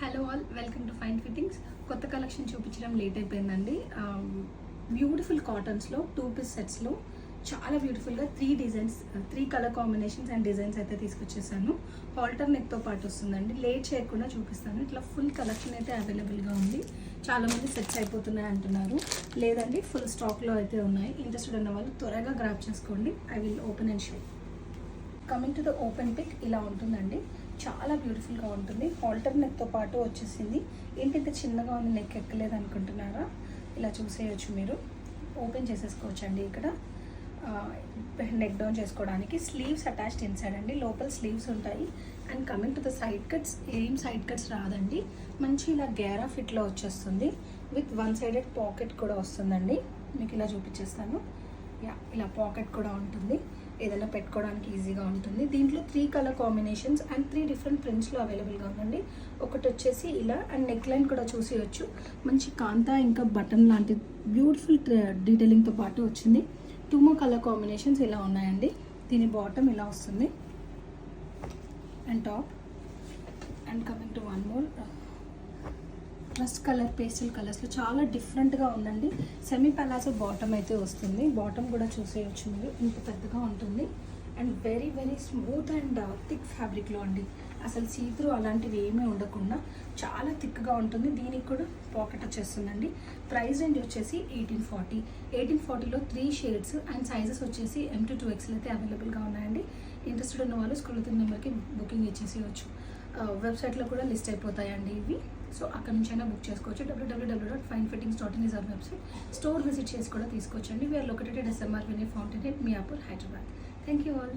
Hello all, welcome to fine fittings. కొత్త collection చూపించడం late అయిపోయిందండి. బ్యూటిఫుల్ కాటన్స్లో 2 పీస్ సెట్స్లో చాలా బ్యూటిఫుల్గా 3 కలర్ కాంబినేషన్స్ అండ్ డిజైన్స్ అయితే తీసుకొచ్చేసాను. హాల్టర్ నెక్తో పాటు వస్తుందండి. లేట్ చేయకుండా చూపిస్తాను. ఇట్లా ఫుల్ కలెక్షన్ అయితే అవైలబుల్గా ఉంది. చాలామంది సెట్స్ అయిపోతున్నాయి అంటున్నారు. లేదండి, ఫుల్ స్టాక్లో అయితే ఉన్నాయి. ఇంట్రెస్టెడ్ ఉన్న వాళ్ళు త్వరగా గ్రాప్ చేసుకోండి. I will open and show. Coming to the open pic ఇలా ఉంటుందండి. చాలా బ్యూటిఫుల్గా ఉంటుంది. హాల్టర్ నెక్తో పాటు వచ్చేసింది. ఏంటంటే చిన్నగా ఉంది, నెక్ ఎక్కలేదు అనుకుంటున్నారా? ఇలా చూసేయచ్చు. మీరు ఓపెన్ చేసేసుకోవచ్చు అండి. ఇక్కడ నెక్ డౌన్ చేసుకోవడానికి స్లీవ్స్ అటాచ్డ్ ఇన్సైడ్ అండి. లోపల స్లీవ్స్ ఉంటాయి. And coming to the side cuts, ఏం సైడ్ కట్స్ రాదండి. మంచి ఇలా గేరా ఫిట్లో వచ్చేస్తుంది. విత్ 1 సైడెడ్ పాకెట్ కూడా వస్తుందండి. మీకు ఇలా చూపించేస్తాను. ఇలా పాకెట్ కూడా ఉంటుంది. ఏదైనా పెట్టుకోవడానికి ఈజీగా ఉంటుంది. దీంట్లో 3 కలర్ కాంబినేషన్స్ అండ్ 3 డిఫరెంట్ ప్రింట్స్లో అవైలబుల్గా ఉందండి. ఒకటి వచ్చేసి ఇలా అండ్ నెక్ లైన్ కూడా చూసేయచ్చు. మంచి కాంతా ఇంకా బటన్ లాంటి బ్యూటిఫుల్ డీటెయిలింగ్తో పాటు వచ్చింది. 2 more కలర్ కాంబినేషన్స్ ఇలా ఉన్నాయండి. దీని బాటమ్ ఇలా వస్తుంది and top. And coming to 1 more rust colour, pastel కలర్స్లో చాలా డిఫరెంట్గా ఉందండి. సెమీ పలాజో బాటమ్ అయితే వస్తుంది. బాటమ్ కూడా చూసేయచ్చు మీరు. ఇంత పెద్దగా ఉంటుంది and very very smooth and thick ఫ్యాబ్రిక్లో అండి. అసలు సీత్రూ అలాంటివి ఏమీ ఉండకుండా చాలా థిక్గా ఉంటుంది. దీనికి కూడా పాకెట్ వచ్చేస్తుందండి. ప్రైస్ రేంజ్ వచ్చేసి 1840. 1840లో 3 షేడ్స్ అండ్ సైజెస్ వచ్చేసి M to 2XL అయితే అవైలబుల్గా ఉన్నాయండి. ఇంట్రెస్టెడ్ ఉన్న వాళ్ళు స్క్రోల్ అవుతున్న నెంబర్కి బుకింగ్ ఇచ్చేసేయచ్చు. వెబ్సైట్లో కూడా లిస్ట్ అయిపోతాయండి ఇవి. సో అక్కడ నుంచి అయినా బుక్ చేసుకోవచ్చు. www.finefittings.in is our website. Store visit చేసి కూడా తీసుకోవచ్చండి. We're located SMR Vinay Fountain Head, Miapur, Hyderabad. Thank you all.